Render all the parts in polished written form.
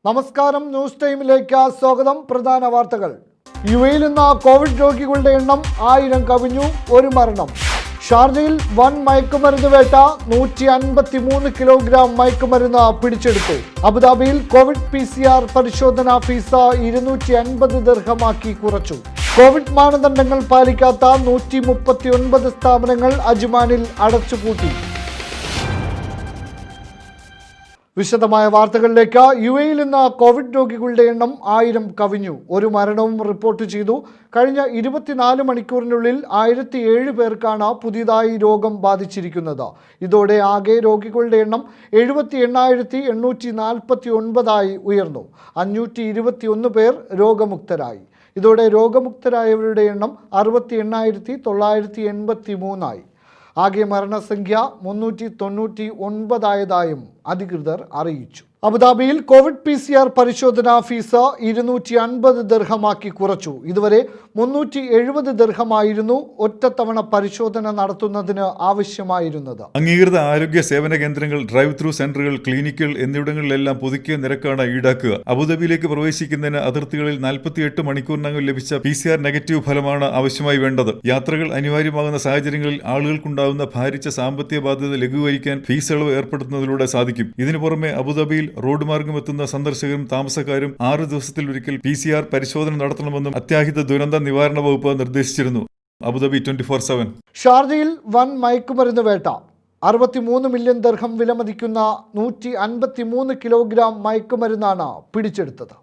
നമസ്കാരം, ന്യൂസ് ടൈമിലേക്ക് സ്വാഗതം. പ്രധാന വാർത്തകൾ. യുഎയിൽ ഇന്ന് കോവിഡ് രോഗികളുടെ എണ്ണം 1000 കവിഞ്ഞു, ഒരു മരണം. ഷാർജയിൽ വൻ മയക്കുമരുന്ന് വേട്ട, 153 കിലോഗ്രാം മയക്കുമരുന്ന് പിടിച്ചെടുത്തു. അബുദാബിയിൽ കോവിഡ് PCR പരിശോധനാ ഫീസ് 250 ദിർഹമാക്കി കുറച്ചു. കോവിഡ് മാനദണ്ഡങ്ങൾ പാലിക്കാത്ത 139 സ്ഥാപനങ്ങൾ അജ്മാനിൽ അടച്ചുപൂട്ടി. വിശദമായ വാർത്തകളിലേക്ക്. യുഎയിൽ ഇന്ന് കോവിഡ് രോഗികളുടെ എണ്ണം 1000 കവിഞ്ഞു, ഒരു മരണവും റിപ്പോർട്ട് ചെയ്തു. കഴിഞ്ഞ 24 മണിക്കൂറിനുള്ളിൽ 1007 പേർക്കാണ് പുതിയതായി രോഗം ബാധിച്ചിരിക്കുന്നത്. ഇതോടെ ആകെ രോഗികളുടെ എണ്ണം 78,849 ഉയർന്നു. 521 പേർ രോഗമുക്തരായി. ഇതോടെ രോഗമുക്തരായവരുടെ എണ്ണം 68,983 ആകെ മരണസംഖ്യ 399 അധികൃതർ അറിയിച്ചു. അബുദാബിയിൽ കോവിഡ് PCR പരിശോധനാ ഫീസ് 250 ദിർഹമാക്കി കുറച്ചു. ഇതുവരെ 370 ദിർഹമായിരുന്നു ഒറ്റത്തവണ പരിശോധന നടത്തുന്നതിന് ആവശ്യമായിരുന്നത്. അംഗീകൃത ആരോഗ്യ സേവന കേന്ദ്രങ്ങൾ, ഡ്രൈവ് ത്രൂ സെന്ററുകൾ, ക്ലിനിക്കുകൾ എന്നിവിടങ്ങളിലെല്ലാം പുതുക്കിയ നിരക്കാണ് ഈടാക്കുക. അബുദാബിയിലേക്ക് പ്രവേശിക്കുന്നതിന് അതിർത്തികളിൽ 48 മണിക്കൂറിനകം ലഭിച്ച PCR നെഗറ്റീവ് ഫലമാണ് ആവശ്യമായി വേണ്ടത്. യാത്രകൾ അനിവാര്യമാകുന്ന സാഹചര്യങ്ങളിൽ ആളുകൾക്കുണ്ടാകുന്ന ഭാരിച്ച സാമ്പത്തിക ബാധ്യത ലഘൂകരിക്കാൻ ഫീസ് ഇളവ് ഏർപ്പെടുത്തുന്നതിലൂടെ സാധിക്കും. ഇതിനു പുറമെ അബുദാബിയിൽ റോഡ് മാർഗം എത്തുന്ന സന്ദർശകരും താമസക്കാരും 6 ദിവസത്തിലൊരിക്കൽ PCR പരിശോധന നടത്തണമെന്നും അത്യാഹിത ദുരന്ത നിവാരണ വകുപ്പ് നിർദ്ദേശിച്ചിരുന്നു. അബുദാബി 24/7. ഷാർജയിൽ വൻ മയക്കുമരുന്ന് വേട്ട. 63 മില്യൺ ദിർഹം വിലമതിക്കുന്ന 153 കിലോഗ്രാം മയക്കുമരുന്നാണ് പിടിച്ചെടുത്തത്.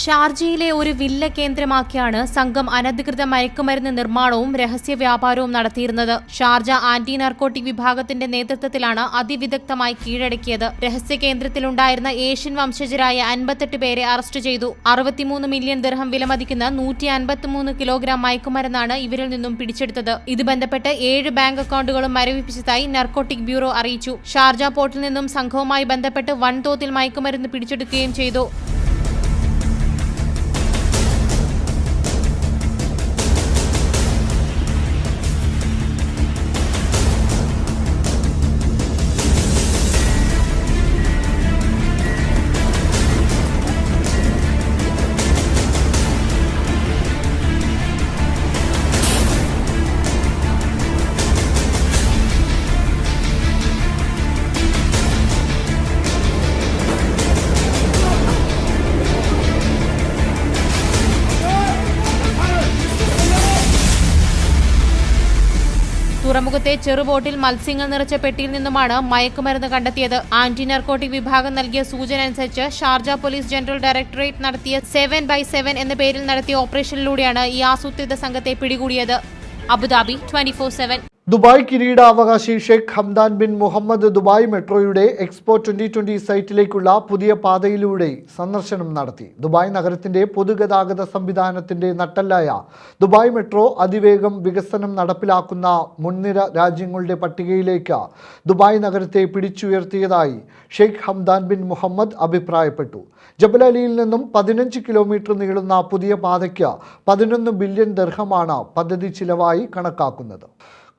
ഷാർജയിലെ ഒരു വില്ല കേന്ദ്രമാക്കിയാണ് സംഘം അനധികൃത മയക്കുമരുന്ന് നിർമ്മാണവും രഹസ്യ വ്യാപാരവും നടത്തിയിരുന്നത്. ഷാർജ ആന്റി നാർക്കോട്ടിക് വിഭാഗത്തിന്റെ നേതൃത്വത്തിലാണ് അതിവിദഗ്ധമായി കീഴടക്കിയത്. രഹസ്യ കേന്ദ്രത്തിലുണ്ടായിരുന്ന ഏഷ്യൻ വംശജരായ 58 പേരെ അറസ്റ്റ് ചെയ്തു. 63 മില്യൺ ദിർഹം വിലമതിക്കുന്ന 153 കിലോഗ്രാം മയക്കുമരുന്നാണ് ഇവരിൽ നിന്നും പിടിച്ചെടുത്തത്. ഇത് ബന്ധപ്പെട്ട് 7 ബാങ്ക് അക്കൗണ്ടുകളും മരവിപ്പിച്ചതായി നാർക്കോട്ടിക് ബ്യൂറോ അറിയിച്ചു. ഷാർജ പോർട്ടിൽ നിന്നും സംഘവുമായി ബന്ധപ്പെട്ട് വൻതോതിൽ മയക്കുമരുന്ന് പിടിച്ചെടുക്കുകയും ചെയ്തു. തുറമുഖത്തെ ചെറുബോട്ടിൽ മത്സ്യങ്ങൾ നിറച്ച പെട്ടിയിൽ നിന്നുമാണ് മയക്കുമരുന്ന് കണ്ടെത്തിയത്. ആന്റി നാർക്കോട്ടിക് വിഭാഗം നൽകിയ സൂചന അനുസരിച്ച് ഷാർജ പോലീസ് ജനറൽ ഡയറക്ടറേറ്റ് നടത്തിയ 7/7 എന്ന പേരിൽ നടത്തിയ ഓപ്പറേഷനിലൂടെയാണ് ഈ ആസൂത്രിത സംഘത്തെ പിടികൂടിയത്. അബുദാബി 24/7. ദുബായ് കിരീടാവകാശി Sheikh Hamdan bin Mohammed Dubai മെട്രോയുടെ എക്സ്പോ 2020 സൈറ്റിലേക്കുള്ള പുതിയ പാതയിലൂടെ സന്ദർശനം നടത്തി. ദുബായ് നഗരത്തിന്റെ പൊതുഗതാഗത സംവിധാനത്തിന്റെ നട്ടെല്ലായ ദുബായ് മെട്രോ അതിവേഗം വികസനം നടപ്പിലാക്കുന്ന മുൻനിര രാജ്യങ്ങളുടെ പട്ടികയിലേക്ക് ദുബായ് നഗരത്തെ പിടിച്ചുയർത്തിയതായി ഷെയ്ഖ് ഹംദാൻ ബിൻ മുഹമ്മദ് അഭിപ്രായപ്പെട്ടു. ജബലലിയിൽ നിന്നും 15 കിലോമീറ്റർ നീളുന്ന പുതിയ പാതയ്ക്ക് 11 ബില്യൺ ദിർഹമാണ് പദ്ധതി ചിലവായി കണക്കാക്കുന്നത്.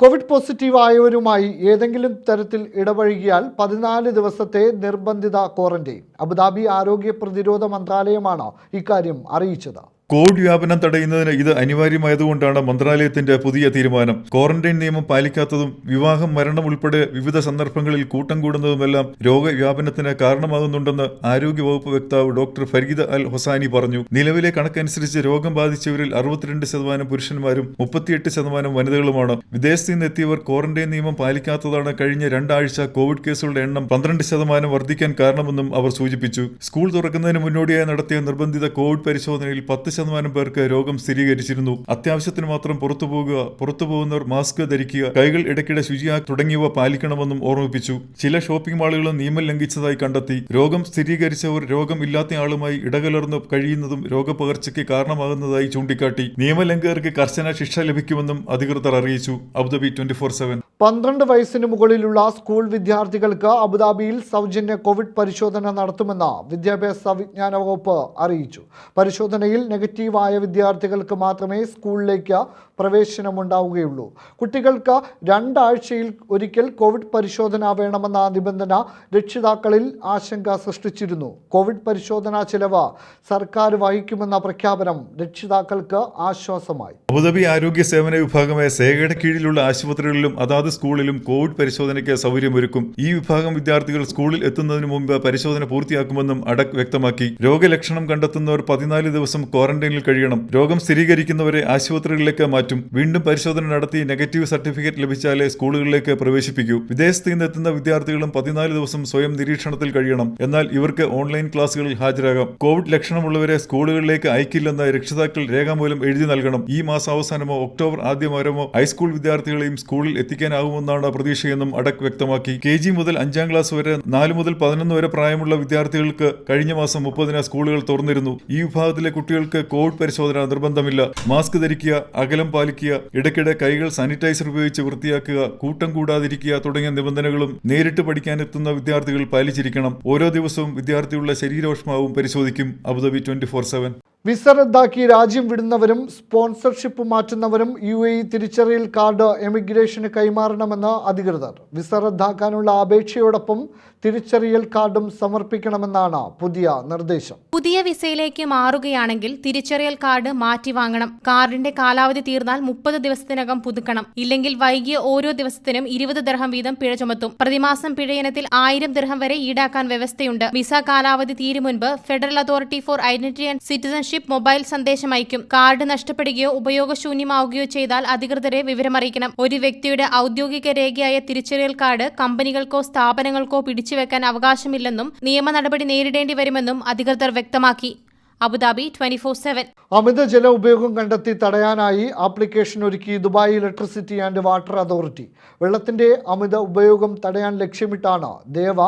കോവിഡ് പോസിറ്റീവ് ആയവരുമായി ഏതെങ്കിലും തരത്തിൽ ഇടപഴകിയാൽ 14 ദിവസത്തെ നിർബന്ധിത ക്വാറന്റൈൻ. അബുദാബി ആരോഗ്യ പ്രതിരോധ മന്ത്രാലയമാണ് ഇക്കാര്യം അറിയിച്ചത്. കോവിഡ് വ്യാപനം തടയുന്നതിന് ഇത് അനിവാര്യമായതുകൊണ്ടാണ് മന്ത്രാലയത്തിന്റെ പുതിയ തീരുമാനം. ക്വാറന്റൈൻ നിയമം പാലിക്കാത്തതും വിവാഹം, മരണം ഉൾപ്പെടെ വിവിധ സന്ദർഭങ്ങളിൽ കൂട്ടം കൂടുന്നതുമെല്ലാം രോഗവ്യാപനത്തിന് കാരണമാകുന്നുണ്ടെന്ന് ആരോഗ്യവകുപ്പ് വക്താവ് ഡോക്ടർ ഫരീദ അൽ ഹൊസാനി പറഞ്ഞു. നിലവിലെ കണക്കനുസരിച്ച് രോഗം ബാധിച്ചവരിൽ 62% പുരുഷന്മാരും 38% വനിതകളുമാണ്. വിദേശത്ത് നിന്ന് എത്തിയവർ ക്വാറന്റൈൻ നിയമം പാലിക്കാത്തതാണ് കഴിഞ്ഞ 2 ആഴ്ച കോവിഡ് കേസുകളുടെ എണ്ണം 12% വർദ്ധിക്കാൻ കാരണമെന്നും അവർ സൂചിപ്പിച്ചു. സ്കൂൾ തുറക്കുന്നതിന് മുന്നോടിയായി നടത്തിയ നിർബന്ധിത കോവിഡ് പരിശോധനയിൽ 10% പേർക്ക് രോഗം സ്ഥിരീകരിച്ചിരുന്നു. അത്യാവശ്യത്തിന് മാത്രം പുറത്തുപോകുന്നവർ മാസ്ക് ധരിക്കുക, കൈകൾ ഇടയ്ക്കിടെ ശുചിയാക്കുക തുടങ്ങിയവ പാലിക്കണമെന്നും ഓർമ്മിപ്പിച്ചു. ചില ഷോപ്പിംഗ് മാളുകളും നിയമം ലംഘിച്ചതായി കണ്ടെത്തി. രോഗം സ്ഥിരീകരിച്ചവർ രോഗം ഇല്ലാത്തയാളുമായി ഇടകലർന്നു കഴിയുന്നതും രോഗപകർച്ചയ്ക്ക് കാരണമാകുന്നതായി ചൂണ്ടിക്കാട്ടി. നിയമലംഘകർക്ക് കർശന ശിക്ഷ ലഭിക്കുമെന്നും അധികൃതർ അറിയിച്ചു. അബുദാബി 24/7. 12 വയസ്സിന് മുകളിലുള്ള സ്കൂൾ വിദ്യാർത്ഥികൾക്ക് അബുദാബിയിൽ സൗജന്യ കോവിഡ് പരിശോധന നടത്തുമെന്ന് വിദ്യാഭ്യാസ വിജ്ഞാന വകുപ്പ് അറിയിച്ചു. പരിശോധനയിൽ നെഗറ്റീവായ വിദ്യാർത്ഥികൾക്ക് മാത്രമേ സ്കൂളിലേക്ക് പ്രവേശനമുണ്ടാവുകയുള്ളൂ. കുട്ടികൾക്ക് 2 ആഴ്ചയിൽ ഒരിക്കൽ കോവിഡ് പരിശോധന വേണമെന്ന നിബന്ധന രക്ഷിതാക്കളിൽ ആശങ്ക സൃഷ്ടിച്ചിരുന്നു. കോവിഡ് പരിശോധനാ ചെലവ് സർക്കാർ വഹിക്കുമെന്ന പ്രഖ്യാപനം രക്ഷിതാക്കൾക്ക് ആശ്വാസമായി. അബുദാബി ആരോഗ്യ സേവന വിഭാഗമായ സേഗയുടെ കീഴിലുള്ള ആശുപത്രികളിലും അതാത് സ്കൂളിലും കോവിഡ് പരിശോധനയ്ക്ക് സൗകര്യമൊരുക്കും. ഈ വിഭാഗം വിദ്യാർത്ഥികൾ സ്കൂളിൽ എത്തുന്നതിന് മുമ്പ് പരിശോധന പൂർത്തിയാക്കുമെന്നും അഡക് വ്യക്തമാക്കി. രോഗലക്ഷണം കണ്ടെത്തുന്നവർ 14 ദിവസം ക്വാറന്റൈനിൽ കഴിയണം. രോഗം സ്ഥിരീകരിക്കുന്നവരെ ആശുപത്രികളിലേക്ക് മാറ്റും. വീണ്ടും പരിശോധന നടത്തി നെഗറ്റീവ് സർട്ടിഫിക്കറ്റ് ലഭിച്ചാലേ സ്കൂളുകളിലേക്ക് പ്രവേശിപ്പിക്കൂ. വിദേശത്ത് നിന്ന് എത്തുന്ന വിദ്യാർത്ഥികളും 14 ദിവസം സ്വയം നിരീക്ഷണത്തിൽ കഴിയണം. എന്നാൽ ഇവർക്ക് ഓൺലൈൻ ക്ലാസുകളിൽ ഹാജരാകാം. കോവിഡ് ലക്ഷണമുള്ളവരെ സ്കൂളുകളിലേക്ക് അയക്കില്ലെന്ന് രക്ഷിതാക്കൾ രേഖാമൂലം എഴുതി നൽകണം. ഈ മാസാവസാനമോ ഒക്ടോബർ ആദ്യവാരമോ ഹൈസ്കൂൾ വിദ്യാർത്ഥികളെയും സ്കൂളിൽ എത്തിക്കാനാകുമെന്നാണ് പ്രതീക്ഷയെന്നും അഡക് വ്യക്തമാക്കി. KG മുതൽ 5ാം ക്ലാസ് വരെ 4 മുതൽ 11 വരെ പ്രായമുള്ള വിദ്യാർത്ഥികൾക്ക് കഴിഞ്ഞ മാസം 30-ന് സ്കൂളുകൾ തുറന്നിരുന്നു. ഈ വിഭാഗത്തിലെ കുട്ടികൾക്ക് കോവിഡ് പരിശോധന നിർബന്ധമില്ല. മാസ്ക് ധരിക്കുക, അകലം പാലിക്കുക, ഇടയ്ക്കിടെ കൈകൾ സാനിറ്റൈസർ ഉപയോഗിച്ച് വൃത്തിയാക്കുക, കൂട്ടം കൂടാതിരിക്കുക തുടങ്ങിയ നിബന്ധനകളും നേരിട്ട് പഠിക്കാനെത്തുന്ന വിദ്യാർത്ഥികൾ പാലിച്ചിരിക്കണം. ഓരോ ദിവസവും വിദ്യാർത്ഥികളുടെ ശരീരോഷ്മാവും പരിശോധിക്കും. അബുദാബി 24/7. വിസ റദ്ദാക്കി രാജ്യം വിടുന്നവരും സ്പോൺസർഷിപ്പ് മാറ്റുന്നവരും UAE തിരിച്ചറിയൽ കാർഡ് എമിഗ്രേഷന് കൈമാറണമെന്ന് അധികൃതർ. വിസ റദ്ദാക്കാനുള്ള അപേക്ഷയോടൊപ്പം തിരിച്ചറിയൽ കാർഡും സമർപ്പിക്കണമെന്നാണ് പുതിയ നിർദ്ദേശം. പുതിയ വിസയിലേക്ക് മാറുകയാണെങ്കിൽ തിരിച്ചറിയൽ കാർഡ് മാറ്റി വാങ്ങണം. കാർഡിന്റെ കാലാവധി തീർന്നാൽ 30 ദിവസത്തിനകം പുതുക്കണം. ഇല്ലെങ്കിൽ വൈകിയ ഓരോ ദിവസത്തിനും 20 ദിർഹം വീതം പിഴ ചുമത്തും. പ്രതിമാസം പിഴയിനത്തിൽ 1000 ദിർഹം വരെ ഈടാക്കാൻ വ്യവസ്ഥയുണ്ട്. വിസ കാലാവധി തീരും മുൻപ് federal authority four identity and citizenship mobile സന്ദേശം അയക്കും. കാർഡ് നഷ്ടപ്പെടുകയോ ഉപയോഗശൂന്യമാവുകയോ ചെയ്താൽ അധികൃതരെ വിവരമറിയിക്കണം. ഒരു വ്യക്തിയുടെ ഔദ്യോഗിക രേഖയായ തിരിച്ചറിയൽ കാർഡ് കമ്പനികൾക്കോ സ്ഥാപനങ്ങൾക്കോ പിടിച്ചുവെക്കാൻ അവകാശമില്ലെന്നും നിയമ നടപടി നേരിടേണ്ടി വരുമെന്നും അധികൃതർ വ്യക്തമാക്കി. അബുദാബി 24/7. അമിത ജല ഉപയോഗം കണ്ടെത്തി തടയാനായി ആപ്ലിക്കേഷൻ ഒരുക്കി Dubai electricity and water authority. വെള്ളത്തിന്റെ അമിത ഉപയോഗം തടയാൻ ലക്ഷ്യമിട്ടാണ് ദേവ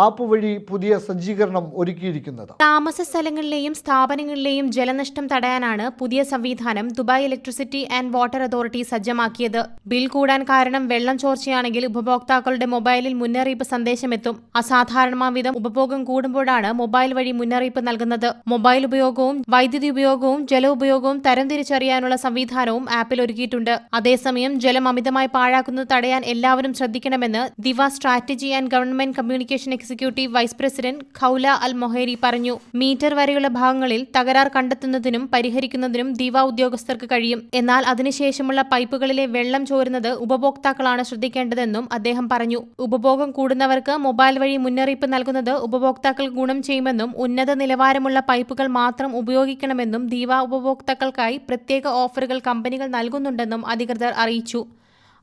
ആപ്പ് വഴി പുതിയ സജ്ജീകരണം ഒരുക്കിയിരിക്കുന്നത്. താമസ സ്ഥലങ്ങളിലെയും സ്ഥാപനങ്ങളിലെയും ജലനഷ്ടം തടയാനാണ് പുതിയ സംവിധാനം Dubai electricity and water authority സജ്ജമാക്കിയത്. ബിൽ കൂടാൻ കാരണം വെള്ളം ചോർച്ചയാണെങ്കിൽ ഉപഭോക്താക്കളുടെ മൊബൈലിൽ മുന്നറിയിപ്പ് സന്ദേശമെത്തും. അസാധാരണമാം വിധം ഉപഭോഗം കൂടുമ്പോഴാണ് മൊബൈൽ വഴി മുന്നറിയിപ്പ് നൽകുന്നത്. മൊബൈൽ ഉപയോഗവും വൈദ്യുതി ഉപയോഗവും ജല ഉപയോഗവും തരംതിരിച്ചറിയാനുള്ള സംവിധാനവും ആപ്പിൽ ഒരുക്കിയിട്ടുണ്ട്. അതേസമയം ജലം അമിതമായി പാഴാക്കുന്നത് തടയാൻ എല്ലാവരും ശ്രദ്ധിക്കണമെന്ന് ദിവ strategy and government communication executive vice president Khawla al Moheri പറഞ്ഞു. മീറ്റർ വരെയുള്ള ഭാഗങ്ങളിൽ തകരാർ കണ്ടെത്തുന്നതിനും പരിഹരിക്കുന്നതിനും ദിവ ഉദ്യോഗസ്ഥർക്ക് കഴിയും. എന്നാൽ അതിനുശേഷമുള്ള പൈപ്പുകളിലെ വെള്ളം ചോരുന്നത് ഉപഭോക്താക്കളാണ് ശ്രദ്ധിക്കേണ്ടതെന്നും അദ്ദേഹം പറഞ്ഞു. ഉപഭോഗം കൂടുന്നവർക്ക് മൊബൈൽ വഴി മുന്നറിയിപ്പ് നൽകുന്നത് ഉപഭോക്താക്കൾ ഗുണം ചെയ്യുമെന്നും ഉന്നത നിലവാരമുള്ള പൈപ്പുകൾ മാത്രം ഉപയോഗിക്കണമെന്നും ദിവ ഉപഭോക്താക്കൾക്കായി പ്രത്യേക ഓഫറുകൾ കമ്പനികൾ നൽകുന്നുണ്ടെന്നും അധികൃതർ അറിയിച്ചു.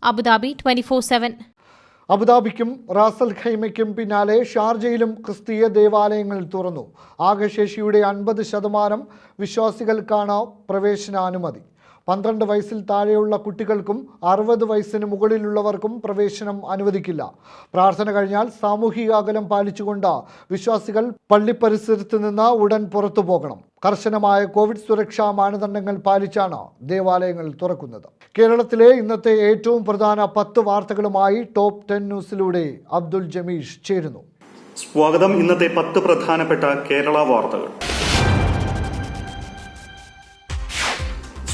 അബുദാബി 24/7. അബുദാബിക്കും റാസൽ ഖൈമയ്ക്കും പിന്നാലെ ഷാർജയിലും ക്രിസ്തീയ ദേവാലയങ്ങൾ തുറന്നു. ആകെ ശേഷിയുടെ 50% വിശ്വാസികൾക്കാണ് പ്രവേശനാനുമതി. 12 വയസ്സിൽ താഴെയുള്ള കുട്ടികൾക്കും 60 വയസ്സിന് മുകളിലുള്ളവർക്കും പ്രവേശനം അനുവദിക്കില്ല. പ്രാർത്ഥന കഴിഞ്ഞാൽ സാമൂഹിക അകലം പാലിച്ചുകൊണ്ട് വിശ്വാസികൾ പള്ളി പരിസരത്ത് നിന്ന് ഉടൻ പുറത്തു പോകണം. കർശനമായ കോവിഡ് സുരക്ഷാ മാനദണ്ഡങ്ങൾ പാലിച്ചാണ് ദേവാലയങ്ങൾ തുറക്കുന്നത്. കേരളത്തിലെ ഇന്നത്തെ ഏറ്റവും പ്രധാന 10 വാർത്തകളുമായി ടോപ്പ് 10 ന്യൂസിലൂടെ അബ്ദുൽ ജമീഷ് ചേരുന്നു. സ്വാഗതം. ഇന്നത്തെ 10 പ്രധാനപ്പെട്ട കേരള വാർത്തകൾ.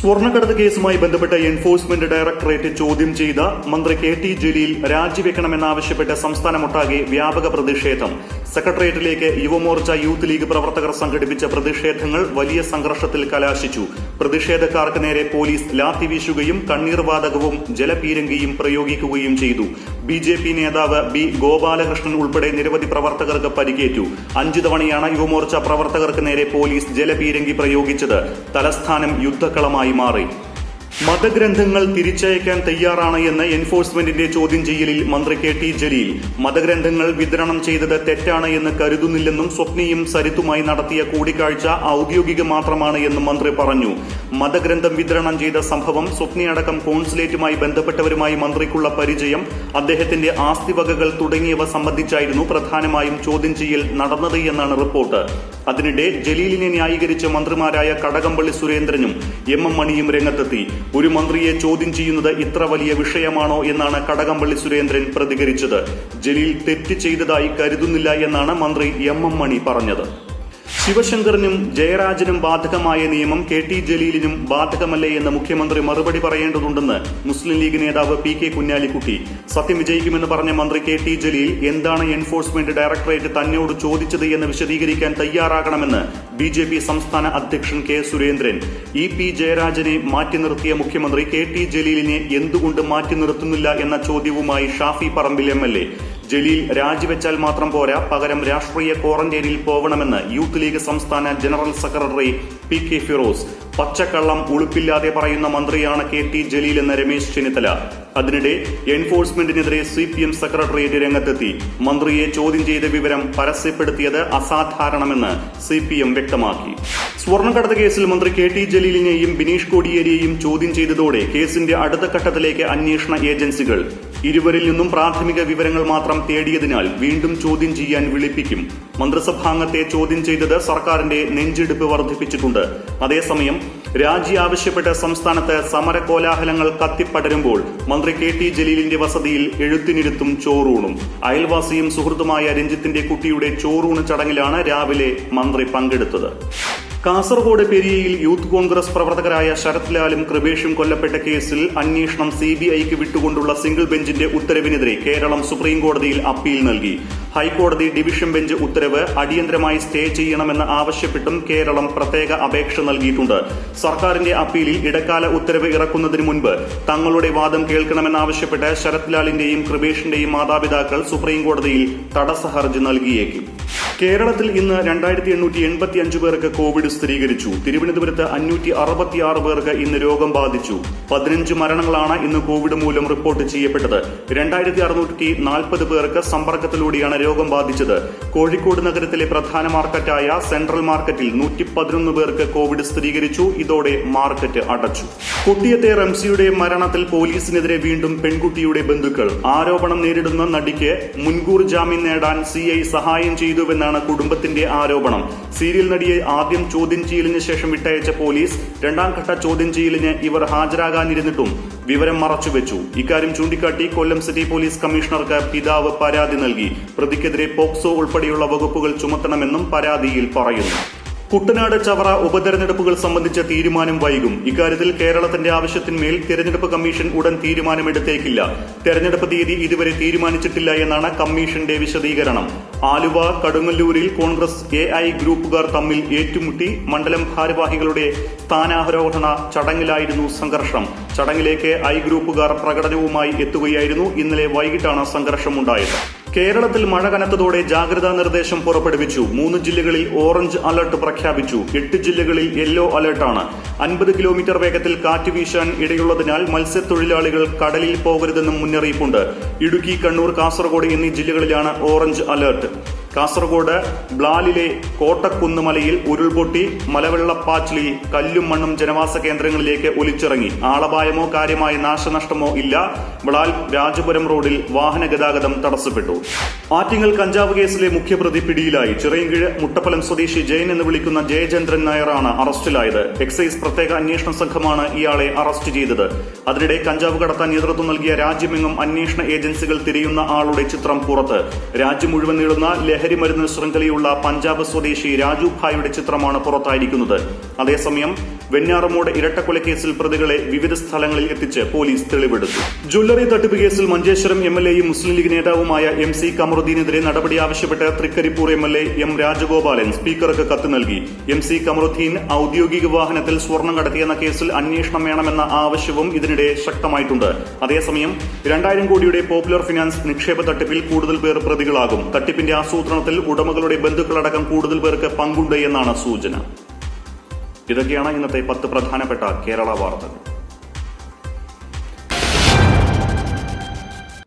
സ്വർണ്ണക്കടത്ത് കേസുമായി ബന്ധപ്പെട്ട എൻഫോഴ്സ്മെന്റ് ഡയറക്ടറേറ്റ് ചോദ്യം ചെയ്ത മന്ത്രി KT ജലീൽ രാജിവെക്കണമെന്നാവശ്യപ്പെട്ട് സംസ്ഥാനമൊട്ടാകെ വ്യാപക പ്രതിഷേധം. സെക്രട്ടേറിയറ്റിലേക്ക് യുവമോർച്ച യൂത്ത് ലീഗ് പ്രവർത്തകർ സംഘടിപ്പിച്ച പ്രതിഷേധങ്ങൾ വലിയ സംഘർഷത്തിൽ കലാശിച്ചു. പ്രതിഷേധക്കാർക്ക് നേരെ പോലീസ് ലാത്തി വീശുകയും കണ്ണീർവാതകവും ജലപീരങ്കിയും പ്രയോഗിക്കുകയും ചെയ്തു. BJP നേതാവ് B ഗോപാലകൃഷ്ണൻ ഉൾപ്പെടെ നിരവധി പ്രവർത്തകർക്ക് പരിക്കേറ്റു. 5 തവണയാണ് യുവമോർച്ച പ്രവർത്തകർക്ക് നേരെ പോലീസ് ജലപീരങ്കി പ്രയോഗിച്ചത്. തലസ്ഥാനം യുദ്ധക്കളമായി മാറി. മതഗ്രന്ഥങ്ങൾ തിരിച്ചയക്കാൻ തയ്യാറാണ് എന്ന് എൻഫോഴ്സ്മെന്റിന്റെ ചോദ്യം ചെയ്യലിൽ മന്ത്രി KT ജലീൽ. മതഗ്രന്ഥങ്ങൾ വിതരണം ചെയ്തത് തെറ്റാണ് എന്ന് കരുതുന്നില്ലെന്നും സ്വപ്നയും സരിത്തുമായി നടത്തിയ കൂടിക്കാഴ്ച ഔദ്യോഗിക മാത്രമാണ് എന്നും മന്ത്രി പറഞ്ഞു. മതഗ്രന്ഥം വിതരണം ചെയ്ത സംഭവം, സ്വപ്നയടക്കം കോൺസുലേറ്റുമായി ബന്ധപ്പെട്ടവരുമായി മന്ത്രിക്കുള്ള പരിചയം, അദ്ദേഹത്തിന്റെ ആസ്തിവകകൾ തുടങ്ങിയവ സംബന്ധിച്ചായിരുന്നു പ്രധാനമായും ചോദ്യം ചെയ്യൽ നടന്നത് എന്നാണ് റിപ്പോർട്ട്. അതിനിടെ ജലീലിനെ ന്യായീകരിച്ച മന്ത്രിമാരായ കടകംപള്ളി സുരേന്ദ്രനും MM മണിയും രംഗത്തെത്തി. ഒരു മന്ത്രിയെ ചോദ്യം ചെയ്യുന്നത് ഇത്ര വലിയ വിഷയമാണോ എന്നാണ് കടകംപള്ളി സുരേന്ദ്രൻ പ്രതികരിച്ചത്. ജലീൽ തെറ്റ് ചെയ്തതായി കരുതുന്നില്ല എന്നാണ് മന്ത്രി MM മണി പറഞ്ഞത്. ശിവശങ്കറിനും ജയരാജനും ബാധകമായ നിയമം KT ജലീലിനും ബാധകമല്ലേ എന്ന് മുഖ്യമന്ത്രി മറുപടി പറയേണ്ടതുണ്ടെന്ന് മുസ്ലിം ലീഗ് നേതാവ് PK കുഞ്ഞാലിക്കുട്ടി. സത്യം വിജയിക്കുമെന്ന് പറഞ്ഞ മന്ത്രി KT ജലീൽ എന്താണ് എൻഫോഴ്സ്മെന്റ് ഡയറക്ടറേറ്റ് തന്നോട് ചോദിച്ചത് എന്ന് വിശദീകരിക്കാൻ തയ്യാറാകണമെന്ന് BJP സംസ്ഥാന അധ്യക്ഷൻ K സുരേന്ദ്രൻ. EP ജയരാജനെ മാറ്റി നിർത്തിയ മുഖ്യമന്ത്രി KT ജലീലിനെ എന്തുകൊണ്ട് മാറ്റി നിർത്തുന്നില്ല എന്ന ചോദ്യവുമായി ഷാഫി പറമ്പിൽ MLA. ജലീൽ രാജിവെച്ചാൽ മാത്രം പോരാ, പകരം രാഷ്ട്രീയ ക്വാറന്റൈനിൽ പോകണമെന്ന് യൂത്ത് ലീഗ് സംസ്ഥാന ജനറൽ സെക്രട്ടറി PK ഫിറോസ്. പച്ചക്കള്ളം ഉളുപ്പില്ലാതെ പറയുന്ന മന്ത്രിയാണ് KT ജലീൽ എന്ന രമേശ് ചെന്നിത്തല. അതിനിടെ എൻഫോഴ്സ്മെന്റിനെതിരെ CPM സെക്രട്ടേറിയറ്റ് രംഗത്തെത്തി. മന്ത്രിയെ ചോദ്യം ചെയ്ത വിവരം പരസ്യപ്പെടുത്തിയത് അസാധാരണമെന്ന് CPM വ്യക്തമാക്കി. സ്വർണ്ണക്കടത്ത് കേസിൽ മന്ത്രി KT ജലീലിനെയും ബിനീഷ് കോടിയേരിയെയും ചോദ്യം ചെയ്തതോടെ കേസിന്റെ അടുത്ത ഘട്ടത്തിലേക്ക് അന്വേഷണ ഏജൻസികൾ. ഇരുവരിൽ നിന്നും പ്രാഥമിക വിവരങ്ങൾ മാത്രം തേടിയതിനാൽ വീണ്ടും ചോദ്യം ചെയ്യാൻ വിളിപ്പിക്കും. മന്ത്രിസഭാംഗത്തെ ചോദ്യം ചെയ്തത് സർക്കാരിന്റെ നെഞ്ചെടുപ്പ് വർദ്ധിപ്പിച്ചിട്ടുണ്ട്. അതേസമയം രാജി ആവശ്യപ്പെട്ട് സംസ്ഥാനത്ത് സമരകോലാഹലങ്ങൾ കത്തിപ്പടരുമ്പോൾ മന്ത്രി KT ജലീലിന്റെ വസതിയിൽ എഴുത്തിനിരുത്തും ചോറൂണും. അയൽവാസിയും സുഹൃത്തുമായ രഞ്ജിത്തിന്റെ കുട്ടിയുടെ ചോറൂണ് ചടങ്ങിലാണ് രാവിലെ മന്ത്രി പങ്കെടുത്തത്. കാസർഗോഡ് പെരിയയിൽ യൂത്ത് കോൺഗ്രസ് പ്രവർത്തകരായ ശരത് ലാലും കൃപേഷും കൊല്ലപ്പെട്ട കേസിൽ അന്വേഷണം CBIക്ക് വിട്ടുകൊണ്ടുള്ള സിംഗിൾ ബെഞ്ചിന്റെ ഉത്തരവിനെതിരെ കേരളം സുപ്രീം കോടതിയിൽ അപ്പീൽ നൽകി. ഹൈക്കോടതി ഡിവിഷൻ ബെഞ്ച് ഉത്തരവ് അടിയന്തരമായി സ്റ്റേ ചെയ്യണമെന്ന് ആവശ്യപ്പെട്ടും കേരളം പ്രത്യേക അപേക്ഷ നൽകിയിട്ടുണ്ട്. സർക്കാരിന്റെ അപ്പീലിൽ ഇടക്കാല ഉത്തരവ് ഇറക്കുന്നതിന് മുൻപ് തങ്ങളുടെ വാദം കേൾക്കണമെന്നാവശ്യപ്പെട്ട് ശരത് ലാലിന്റെയും കൃപേഷിന്റെയും മാതാപിതാക്കൾ സുപ്രീം കോടതിയിൽ തടസ്സ ഹർജി നൽകിയേക്കും. കേരളത്തിൽ ഇന്ന് 2885 പേർക്ക് കോവിഡ് സ്ഥിരീകരിച്ചു. തിരുവനന്തപുരത്ത് 566 പേർക്ക് ഇന്ന് രോഗം ബാധിച്ചു. 15 മരണങ്ങളാണ് ഇന്ന് കോവിഡ് മൂലം റിപ്പോർട്ട് ചെയ്യപ്പെട്ടത്. 2640 പേർക്ക് സമ്പർക്കത്തിലൂടെയാണ് രോഗം ബാധിച്ചത്. കോഴിക്കോട് നഗരത്തിലെ പ്രധാന മാർക്കറ്റായ സെൻട്രൽ മാർക്കറ്റിൽ 111 പേർക്ക് കോവിഡ് സ്ഥിരീകരിച്ചു. ഇതോടെ മാർക്കറ്റ് അടച്ചു. കൊട്ടിയത്തെ റംസിയുടെ മരണത്തിൽ പോലീസിനെതിരെ വീണ്ടും പെൺകുട്ടിയുടെ ബന്ധുക്കൾ. ആരോപണം നേരിടുന്ന നടിക്ക് മുൻകൂർ ജാമ്യം നേടാൻ CI സഹായം ചെയ്തുവെന്നാണ് കുടുംബത്തിന്റെ ആരോപണം. സീരിയൽ നടിയെ ആദ്യം ചോദ്യം ചെയ്യലിന് ശേഷം വിട്ടയച്ച പോലീസ് രണ്ടാം ഘട്ട ചോദ്യം ചെയ്യലിന് ഇവർ ഹാജരാകാനിരുന്നിട്ടും വിവരം മറച്ചുവെച്ചു. ഇക്കാര്യം ചൂണ്ടിക്കാട്ടി കൊല്ലം സിറ്റി പോലീസ് കമ്മീഷണർക്ക് പിതാവ് പരാതി നൽകി. പ്രതിക്കെതിരെ പോക്സോ ഉൾപ്പെടെയുള്ള വകുപ്പുകൾ ചുമത്തണമെന്നും പരാതിയിൽ പറയുന്നു. കുട്ടനാട് ചവറ ഉപതെരഞ്ഞെടുപ്പുകൾ സംബന്ധിച്ച തീരുമാനം വൈകും. ഇക്കാര്യത്തിൽ കേരളത്തിന്റെ ആവശ്യത്തിന്മേൽ തെരഞ്ഞെടുപ്പ് കമ്മീഷൻ ഉടൻ തീരുമാനമെടുത്തേക്കില്ല. തെരഞ്ഞെടുപ്പ് തീയതി ഇതുവരെ തീരുമാനിച്ചിട്ടില്ല എന്നാണ് കമ്മീഷന്റെ വിശദീകരണം. ആലുവ കടുങ്ങല്ലൂരിൽ കോൺഗ്രസ് AI ഗ്രൂപ്പുകാർ തമ്മിൽ ഏറ്റുമുട്ടി. മണ്ഡലം ഭാരവാഹികളുടെ സ്ഥാനാരോഹണ ചടങ്ങിലായിരുന്നു സംഘർഷം. ചടങ്ങിലേക്ക് I ഗ്രൂപ്പുകാർ പ്രകടനവുമായി എത്തുകയായിരുന്നു. ഇന്നലെ വൈകിട്ടാണ് സംഘർഷമുണ്ടായത്. കേരളത്തിൽ മഴ കനത്തതോടെ ജാഗ്രതാ നിർദ്ദേശം പുറപ്പെടുവിച്ചു. 3 ജില്ലകളിൽ ഓറഞ്ച് അലർട്ട് പ്രഖ്യാപിച്ചു. 8 ജില്ലകളിൽ യെല്ലോ അലർട്ടാണ്. 50 കിലോമീറ്റർ വേഗത്തിൽ കാറ്റ് വീശാൻ ഇടയുള്ളതിനാൽ മത്സ്യത്തൊഴിലാളികൾ കടലിൽ പോകരുതെന്നും മുന്നറിയിപ്പുണ്ട്. ഇടുക്കി, കണ്ണൂർ, കാസർഗോഡ് എന്നീ ജില്ലകളിലാണ് ഓറഞ്ച് അലർട്ട്. കാസർഗോഡ് ബ്ലാലിലെ കോട്ടക്കുന്ന് മലയിൽ ഉരുൾപൊട്ടി. മലവെള്ളപ്പാച്ചിലിൽ കല്ലും മണ്ണും ജനവാസ കേന്ദ്രങ്ങളിലേക്ക് ഒലിച്ചിറങ്ങി. ആളപായമോ കാര്യമായ നാശനഷ്ടമോ ഇല്ല. ബ്ലാൽ രാജപുരം റോഡിൽ വാഹന ഗതാഗതം തടസ്സപ്പെട്ടു. ആറ്റിങ്ങൽ കഞ്ചാവ് കേസിലെ മുഖ്യപ്രതി പിടിയിലായി. ചിറയൻകീഴ് മുട്ടപ്പലം സ്വദേശി ജയൻ എന്ന് വിളിക്കുന്ന ജയചന്ദ്രൻ നായരാണ് അറസ്റ്റിലായത്. എക്സൈസ് പ്രത്യേക അന്വേഷണ സംഘമാണ് ഇയാളെ അറസ്റ്റ് ചെയ്തത്. അതിനിടെ കഞ്ചാവ് കടത്താൻ നേതൃത്വം നൽകിയ രാജ്യമെങ്ങും അന്വേഷണ ഏജൻസികൾ തിരയുന്ന ആളുടെ ചിത്രം പുറത്ത്. രാജ്യം മുഴുവൻ നീളുന്ന ലഹരി മരുന്ന് ശൃംഖലയുള്ള പഞ്ചാബ് സ്വദേശി രാജു ഭായിയുടെ ചിത്രമാണ് പുറത്തായിരിക്കുന്നത്. അതേസമയം വെഞ്ഞാറമൂട് ഇരട്ടക്കൊലക്കേസിൽ പ്രതികളെ വിവിധ സ്ഥലങ്ങളിൽ എത്തിച്ച് പോലീസ് തെളിവെടുത്തു. ജ്വല്ലറി തട്ടിപ്പ് കേസിൽ മഞ്ചേശ്വരം MLAയും മുസ്ലിം ലീഗ് നേതാവുമായ MC കമറുദ്ദീനെതിരെ നടപടി ആവശ്യപ്പെട്ട് തൃക്കരിപ്പൂർ MLA M രാജഗോപാലൻ സ്പീക്കർക്ക് കത്ത് നൽകി. MC കമറുദ്ദീൻ ഔദ്യോഗിക വാഹനത്തിൽ സ്വർണം കടത്തിയെന്ന കേസിൽ അന്വേഷണം വേണമെന്ന ആവശ്യവും ഇതിനിടെ ശക്തമായിട്ടുണ്ട്. അതേസമയം 2000 കോടിയുടെ പോപ്പുലർ ഫിനാൻസ് നിക്ഷേപ തട്ടിപ്പിൽ കൂടുതൽ പേർ പ്രതികളാകും. തട്ടിപ്പിന്റെ ആസൂത്രണത്തിൽ ഉടമകളുടെ ബന്ധുക്കളടക്കം കൂടുതൽ പേർക്ക് പങ്കുണ്ട് എന്നാണ് സൂചന. ഇതൊക്കെയാണ് ഇന്നത്തെ 10 പ്രധാനപ്പെട്ട കേരള വാർത്തകൾ.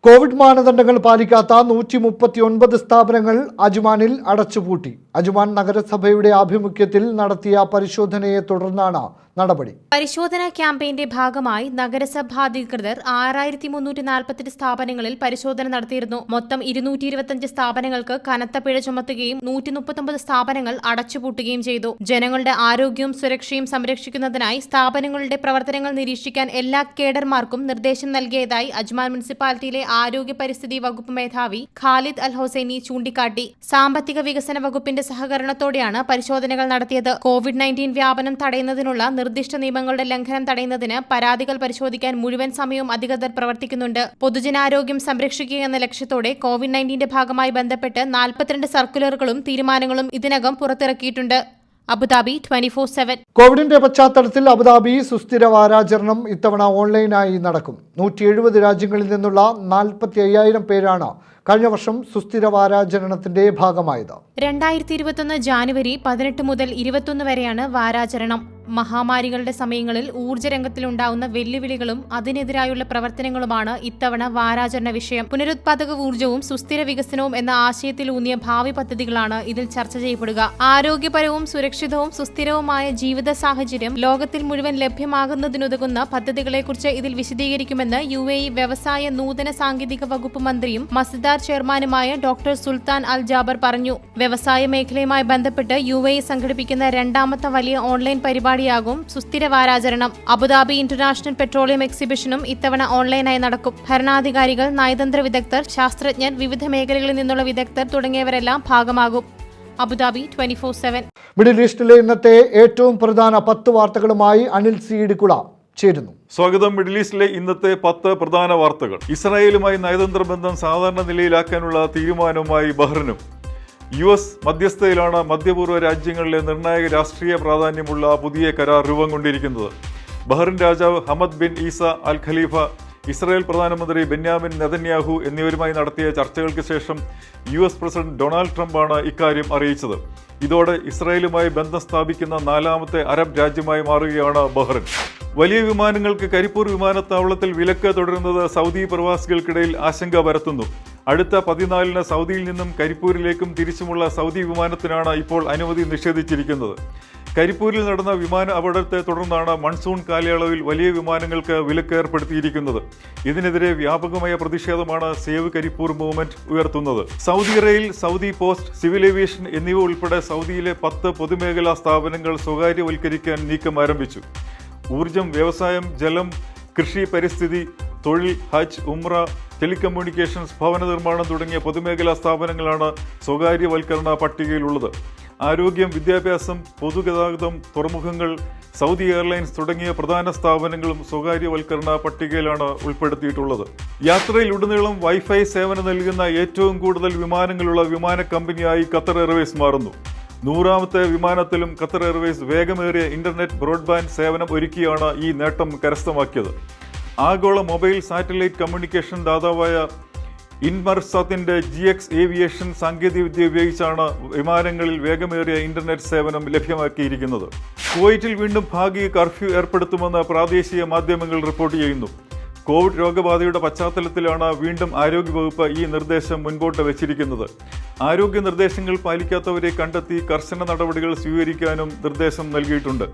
കോവിഡ് മാനദണ്ഡങ്ങൾ പാലിക്കാത്ത 139 സ്ഥാപനങ്ങൾ അജ്മാനിൽ അടച്ചുപൂട്ടി. അജ്മാൻ നഗരസഭയുടെ ആഭിമുഖ്യത്തിൽ നടത്തിയ പരിശോധനയെ തുടർന്നാണ് നടപടി. പരിശോധനാ ക്യാമ്പയിന്റെ ഭാഗമായി നഗരസഭാധികൃതർ 6348 സ്ഥാപനങ്ങളിൽ പരിശോധന നടത്തിയിരുന്നു. മൊത്തം 225 സ്ഥാപനങ്ങൾക്ക് കനത്ത പിഴ ചുമത്തുകയും 139 സ്ഥാപനങ്ങൾ അടച്ചുപൂട്ടുകയും ചെയ്തു. ജനങ്ങളുടെ ആരോഗ്യവും സുരക്ഷയും സംരക്ഷിക്കുന്നതിനായി സ്ഥാപനങ്ങളുടെ പ്രവർത്തനങ്ങൾ നിരീക്ഷിക്കാൻ എല്ലാ കേഡർമാർക്കും നിർദ്ദേശം നൽകിയതായി അജ്മാൻ മുനിസിപ്പാലിറ്റിയിലെ ആരോഗ്യ പരിസ്ഥിതി വകുപ്പ് മേധാവി ഖാലിദ് അൽ ഹൊസൈനി ചൂണ്ടിക്കാട്ടി. സാമ്പത്തിക വികസന വകുപ്പിന്റെ സഹകരണത്തോടെയാണ് പരിശോധനകൾ നടത്തിയത്. കോവിഡ്-19 വ്യാപനം തടയുന്നതിനുള്ള നിർദ്ദിഷ്ട നിയമങ്ങളുടെ ലംഘനം തടയുന്നതിന് പരാതികൾ പരിശോധിക്കാൻ മുഴുവൻ സമയവും അധികൃതർ പ്രവർത്തിക്കുന്നുണ്ട്. പൊതുജനാരോഗ്യം സംരക്ഷിക്കുക എന്ന ലക്ഷ്യത്തോടെ കോവിഡ്-19ന്റെ ഭാഗമായി ബന്ധപ്പെട്ട് 42 സർക്കുലറുകളും തീരുമാനങ്ങളും ഇതിനകം പുറത്തിറക്കിയിട്ടുണ്ട്. അബുദാബി 24/7. കോവിഡിന്റെ പശ്ചാത്തലത്തിൽ അബുദാബി സുസ്ഥിര വാരാചരണം ഇത്തവണ ഓൺലൈനായി നടക്കും. 170 രാജ്യങ്ങളിൽ നിന്നുള്ള 45,000 പേരാണ് കഴിഞ്ഞ വർഷം സുസ്ഥിര വാരാചരണത്തിന്റെ ഭാഗമായത്. 2021 ജാനുവരി 18 മുതൽ 21 വരെയാണ് വാരാചരണം. മഹാമാരികളുടെ സമയങ്ങളിൽ ഊർജ്ജരംഗത്തിലുണ്ടാവുന്ന വെല്ലുവിളികളും അതിനെതിരായുള്ള പ്രവർത്തനങ്ങളുമാണ് ഇത്തവണ വാരാചരണ വിഷയം. പുനരുത്പാദക ഊർജ്ജവും സുസ്ഥിര വികസനവും എന്ന ആശയത്തിലൂന്നിയ ഭാവി പദ്ധതികളാണ് ഇതിൽ ചർച്ച ചെയ്യപ്പെടുക. ആരോഗ്യപരവും സുരക്ഷിതവും സുസ്ഥിരവുമായ ജീവിത സാഹചര്യം ലോകത്തിൽ മുഴുവൻ ലഭ്യമാകുന്നതിനുതകുന്ന പദ്ധതികളെക്കുറിച്ച് ഇതിൽ വിശദീകരിക്കുമെന്ന് UAE വ്യവസായ നൂതന സാങ്കേതിക വകുപ്പ് മന്ത്രിയും മസ്ദാർ ചെയർമാനുമായ ഡോക്ടർ സുൽത്താൻ അൽ ജാബർ പറഞ്ഞു. വ്യവസായ മേഖലയുമായി ബന്ധപ്പെട്ട് UAE സംഘടിപ്പിക്കുന്ന രണ്ടാമത്തെ വലിയ ഓൺലൈൻ പരിപാടിയാകും സുസ്ഥിര വാരാചരണം. അബുദാബി ഇന്റർനാഷണൽ പെട്രോളിയം എക്സിബിഷനും ഇത്തവണ ഓൺലൈനായി നടക്കും. ഭരണാധികാരികൾ, നയതന്ത്ര വിദഗ്ധർ, ശാസ്ത്രജ്ഞർ, വിവിധ മേഖലകളിൽ നിന്നുള്ള വിദഗ്ധർ തുടങ്ങിയവരെല്ലാം ഭാഗമാകും. അബുദാബി 24/7. മിഡിൽ ഈസ്റ്റിലെ ഇന്നത്തെ ഏറ്റവും പ്രധാന 10 വാർത്തകളുമായി അനിൽ സി ഇടുക്കുള ചേരുന്നു. സ്വാഗതം. മിഡിൽ ഈസ്റ്റിലെ ഇന്നത്തെ 10 പ്രധാന വാർത്തകൾ. ഇസ്രായേലുമായി നയതന്ത്ര ബന്ധം സാധാരണ നിലയിലാക്കാനുള്ള തീരുമാനവുമായി ബഹ്റിനും. US മധ്യസ്ഥതയിലാണ് മധ്യപൂർവ്വ രാജ്യങ്ങളിലെ നിർണായക രാഷ്ട്രീയ പ്രാധാന്യമുള്ള പുതിയ കരാർ രൂപം കൊണ്ടിരിക്കുന്നത്. ബഹ്റിൻ രാജാവ് ഹമദ് ബിൻ ഈസ അൽ ഖലീഫ, ഇസ്രായേൽ പ്രധാനമന്ത്രി ബെന്യാമിൻ നെതന്യാഹു എന്നിവരുമായി നടത്തിയ ചർച്ചകൾക്ക് ശേഷം US പ്രസിഡന്റ് ഡൊണാൾഡ് ട്രംപാണ് ഇക്കാര്യം അറിയിച്ചത്. ഇതോടെ ഇസ്രായേലുമായി ബന്ധം സ്ഥാപിക്കുന്ന 4ാമത്തെ അറബ് രാജ്യമായി മാറുകയാണ് ബഹ്റിൻ. വലിയ വിമാനങ്ങൾക്ക് കരിപ്പൂർ വിമാനത്താവളത്തിൽ വിലക്ക് തുടരുന്നത് സൗദി പ്രവാസികൾക്കിടയിൽ ആശങ്ക പരത്തുന്നു. അടുത്ത 14-ന് സൗദിയിൽ നിന്നും കരിപ്പൂരിലേക്കും തിരിച്ചുമുള്ള സൗദി വിമാനത്തിനാണ് ഇപ്പോൾ അനുമതി നിഷേധിച്ചിരിക്കുന്നത്. കരിപ്പൂരിൽ നടന്ന വിമാന അപകടത്തെ തുടർന്നാണ് മൺസൂൺ കാലയളവിൽ വലിയ വിമാനങ്ങൾക്ക് വിലക്ക് ഏർപ്പെടുത്തിയിരിക്കുന്നത്. ഇതിനെതിരെ വ്യാപകമായ പ്രതിഷേധമാണ് സേവ് കരിപ്പൂർ മൂവ്മെന്റ് ഉയർത്തുന്നത്. Saudi rail, Saudi post, civil aviation എന്നിവ ഉൾപ്പെടെ സൗദിയിലെ 10 പൊതുമേഖലാ സ്ഥാപനങ്ങൾ സ്വകാര്യവൽക്കരിക്കാൻ നീക്കം ആരംഭിച്ചു. ഊർജം, വ്യവസായം, ജലം, കൃഷി, പരിസ്ഥിതി, തൊഴിൽ, ഹജ്ജ്, ഉംറ, ടെലികമ്മ്യൂണിക്കേഷൻസ്, ഭവന നിർമ്മാണം തുടങ്ങിയ പൊതുമേഖലാ സ്ഥാപനങ്ങളാണ് സ്വകാര്യവൽക്കരണ പട്ടികയിലുള്ളത്. ആരോഗ്യം, വിദ്യാഭ്യാസം, പൊതുഗതാഗതം, തുറമുഖങ്ങൾ, സൗദി എയർലൈൻസ് തുടങ്ങിയ പ്രധാന സ്ഥാപനങ്ങളും സ്വകാര്യവൽക്കരണ പട്ടികയിലാണ് ഉൾപ്പെടുത്തിയിട്ടുള്ളത്. യാത്രയിലുടനീളം വൈഫൈ സേവനം നൽകുന്ന ഏറ്റവും കൂടുതൽ വിമാനങ്ങളുള്ള വിമാന കമ്പനിയായി ഖത്തർ എയർവേസ് മാറുന്നു. 100ാമത്തെ വിമാനത്തിലും ഖത്തർ എയർവേസ് വേഗമേറിയ ഇന്റർനെറ്റ് ബ്രോഡ്ബാൻഡ് സേവനം ഒരുക്കിയാണ് ഈ നേട്ടം കരസ്ഥമാക്കിയത്. ആഗോള മൊബൈൽ സാറ്റലൈറ്റ് കമ്മ്യൂണിക്കേഷൻ ദാതാവായ ഇൻമർസാത്തിന്റെ GX ഏവിയേഷൻ സാങ്കേതികവിദ്യ ഉപയോഗിച്ചാണ് വിമാനങ്ങളിൽ വേഗമേറിയ ഇന്റർനെറ്റ് സേവനം ലഭ്യമാക്കിയിരിക്കുന്നത്. കുവൈറ്റിൽ വീണ്ടും ഭാഗിക കർഫ്യൂ ഏർപ്പെടുത്തുമെന്ന് പ്രാദേശിക മാധ്യമങ്ങൾ റിപ്പോർട്ട് ചെയ്യുന്നു. കോവിഡ് രോഗബാധയുടെ പശ്ചാത്തലത്തിലാണ് വീണ്ടും ആരോഗ്യവകുപ്പ് ഈ നിർദ്ദേശം മുൻപോട്ട് വച്ചിരിക്കുന്നത്. ആരോഗ്യ നിർദ്ദേശങ്ങൾ പാലിക്കാത്തവരെ കണ്ടെത്തി കർശന നടപടികൾ സ്വീകരിക്കാനും നിർദ്ദേശം നൽകിയിട്ടുണ്ട്.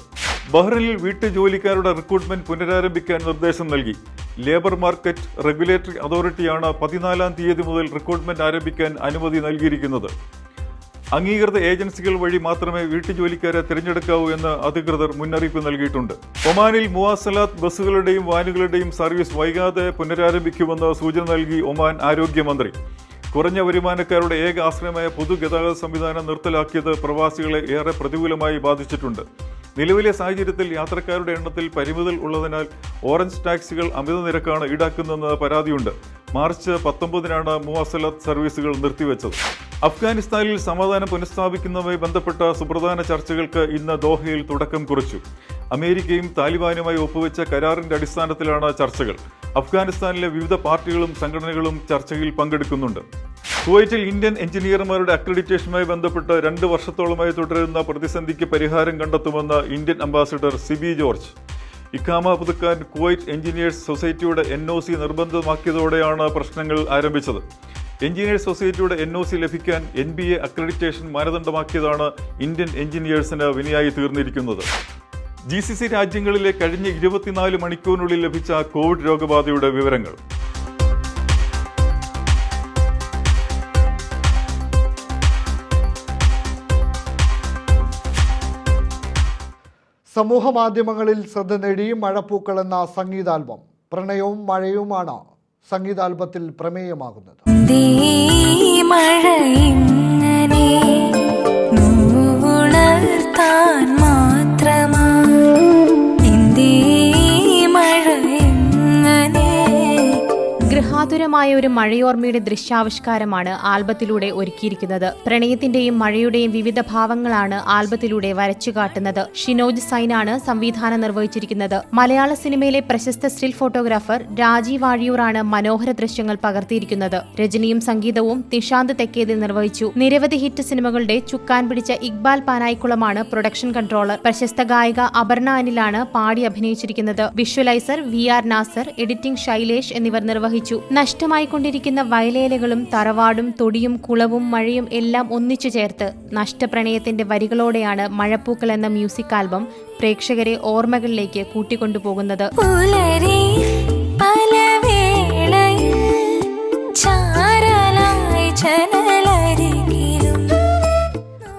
ബഹ്റിനിൽ വീട്ടുജോലിക്കാരുടെ റിക്രൂട്ട്മെന്റ് പുനരാരംഭിക്കാൻ നിർദ്ദേശം നൽകി. ലേബർ മാർക്കറ്റ് റെഗുലേറ്ററി അതോറിറ്റിയാണ് 14-ാം തീയതി മുതൽ റിക്രൂട്ട്മെന്റ് ആരംഭിക്കാൻ അനുമതി നൽകിയിരിക്കുന്നത്. അംഗീകൃത ഏജൻസികൾ വഴി മാത്രമേ വീട്ടുജോലിക്കാരെ തിരഞ്ഞെടുക്കാവൂ എന്ന് അധികൃതർ മുന്നറിയിപ്പ് നൽകിയിട്ടുണ്ട്. ഒമാനിൽ മുവാസലാത്ത് ബസ്സുകളുടെയും വാനുകളുടെയും സർവീസ് വൈകാതെ പുനരാരംഭിക്കുമെന്ന് സൂചന നൽകി ഒമാൻ ആരോഗ്യമന്ത്രി. കുറഞ്ഞ വരുമാനക്കാരുടെ ഏക ആശ്രയമായ പൊതുഗതാഗത സംവിധാനം നിർത്തലാക്കിയത് പ്രവാസികളെ ഏറെ പ്രതികൂലമായി ബാധിച്ചിട്ടുണ്ട്. നിലവിലെ സാഹചര്യത്തിൽ യാത്രക്കാരുടെ എണ്ണത്തിൽ പരിമിതൽ ഉള്ളതിനാൽ ഓറഞ്ച് ടാക്സികൾ അമിത നിരക്കാണ് ഈടാക്കുന്നതെന്ന് പരാതിയുണ്ട്. മാർച്ച് 19-നാണ് മുവാസലാത്ത് സർവീസുകൾ നിർത്തിവെച്ചത്. അഫ്ഗാനിസ്ഥാനിൽ സമാധാനം പുനഃസ്ഥാപിക്കുന്നതുമായി ബന്ധപ്പെട്ട സുപ്രധാന ചർച്ചകൾക്ക് ഇന്ന് ദോഹയിൽ തുടക്കം കുറിച്ചു. അമേരിക്കയും താലിബാനുമായി ഒപ്പുവെച്ച കരാറിന്റെ അടിസ്ഥാനത്തിലാണ് ചർച്ചകൾ. അഫ്ഗാനിസ്ഥാനിലെ വിവിധ പാർട്ടികളും സംഘടനകളും ചർച്ചയിൽ പങ്കെടുക്കുന്നുണ്ട്. കുവൈറ്റിൽ ഇന്ത്യൻ എഞ്ചിനീയർമാരുടെ അക്രഡിറ്റേഷനുമായി ബന്ധപ്പെട്ട് 2 വർഷത്തോളമായി തുടരുന്ന പ്രതിസന്ധിക്ക് പരിഹാരം കണ്ടെത്തുമെന്ന് ഇന്ത്യൻ അംബാസിഡർ സിബി ജോർജ്. ഇഖാമ പുതുക്കാൻ കുവൈറ്റ് എഞ്ചിനീയേഴ്സ് സൊസൈറ്റിയുടെ NOC നിർബന്ധമാക്കിയതോടെയാണ് പ്രശ്നങ്ങൾ ആരംഭിച്ചത്. എഞ്ചിനീയേഴ്സ് സൊസൈറ്റിയുടെ NOC ലഭിക്കാൻ NBA അക്രഡിറ്റേഷൻ മാനദണ്ഡമാക്കിയതാണ് ഇന്ത്യൻ എഞ്ചിനീയേഴ്സിന് വിനയായി തീർന്നിരിക്കുന്നത്. GCC രാജ്യങ്ങളിലെ കഴിഞ്ഞ 24 മണിക്കൂറിനുള്ളിൽ ലഭിച്ച കോവിഡ് രോഗബാധയുടെ വിവരങ്ങൾ. സമൂഹ മാധ്യമങ്ങളിൽ ശ്രദ്ധ നേടി മഴപ്പൂക്കൾ എന്ന സംഗീതാൽബം. പ്രണയവും മഴയുമാണ് സംഗീതാൽബത്തിൽ പ്രമേയമാകുന്നത്. ഗൃഹാതുരമായ ഒരു മഴയോർമ്മയുടെ ദൃശ്യാവിഷ്കാരമാണ് ആൽബത്തിലൂടെ ഒരുക്കിയിരിക്കുന്നത്. പ്രണയത്തിന്റെയും മഴയുടെയും വിവിധ ഭാവങ്ങളാണ് ആൽബത്തിലൂടെ വരച്ചുകാട്ടുന്നത്. ഷിനോജ് സൈനാണ് സംവിധാനം നിർവഹിച്ചിരിക്കുന്നത്. മലയാള സിനിമയിലെ പ്രശസ്ത സ്റ്റിൽ ഫോട്ടോഗ്രാഫർ രാജീവ് വാഴിയൂറാണ് മനോഹര ദൃശ്യങ്ങൾ പകർത്തിയിരിക്കുന്നത്. രചനയും സംഗീതവും നിഷാന്ത് തെക്കേതിൽ നിർവഹിച്ചു. നിരവധി ഹിറ്റ് സിനിമകളുടെ ചുക്കാൻ പിടിച്ച ഇക്ബാൽ പാനായിക്കുളമാണ് പ്രൊഡക്ഷൻ കൺട്രോളർ. പ്രശസ്ത ഗായിക അപർണ അനിലാണ് പാടി അഭിനയിച്ചിരിക്കുന്നത്. Visualiser VR Nasar, editing Shailesh എന്നിവർ നിർവഹിച്ചു. നഷ്ടമായിക്കൊണ്ടിരിക്കുന്ന വയലേലകളും തറവാടും തൊടിയും കുളവും മഴയും എല്ലാം ഒന്നിച്ചു ചേർത്ത് നഷ്ടപ്രണയത്തിന്റെ വരികളോടെയാണ് മഴപ്പൂക്കൾ എന്ന മ്യൂസിക് ആൽബം പ്രേക്ഷകരെ ഓർമ്മകളിലേക്ക് കൂട്ടിക്കൊണ്ടുപോകുന്നത്.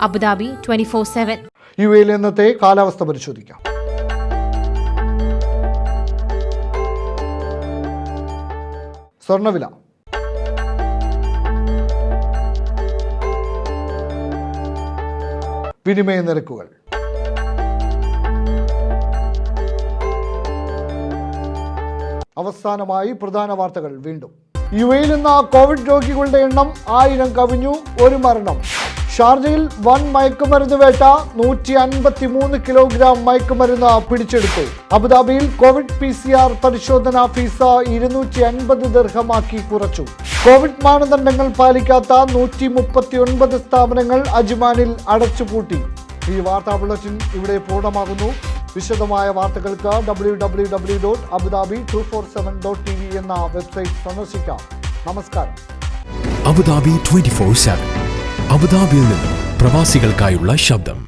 അബുദാബി 24/7. UAE ഇന്നത്തെ കാലാവസ്ഥ പരിശോധിക്കാം. സ്വർണ്ണവില വിനിമയ നിരക്കുകൾ. അവസാനമായി പ്രധാന വാർത്തകൾ വീണ്ടും. UAE ഇന്ന് കോവിഡ് രോഗികളുടെ എണ്ണം 1000 കവിഞ്ഞു. ഒരു മരണം. ഷാർജയിൽ വൻ മയക്കുമരുന്ന് വേട്ട. 153 കിലോഗ്രാം മയക്കുമരുന്ന് പിടിച്ചെടുത്തു. അബുദാബിയിൽ കോവിഡ് PCR പരിശോധനാ ഫീസ് 250 ദിർഹമാക്കി കുറച്ചു. കോവിഡ് മാനദണ്ഡങ്ങൾ പാലിക്കാത്ത 139 സ്ഥാപനങ്ങൾ അജ്മാനിൽ അടച്ചുപൂട്ടി. ഈ വാർത്താ ബുള്ളറ്റിൻ ഇവിടെ പൂർണ്ണമാകുന്നു. വിശദമായ വാർത്തകൾക്ക് www.abudabi247.tv എന്ന വെബ്സൈറ്റ് സന്ദർശിക്കാം. നമസ്കാരം. അബുദാബി 24/7. അബുദാബിയിൽ നിന്നും പ്രവാസികൾക്കായുള്ള ശബ്ദം.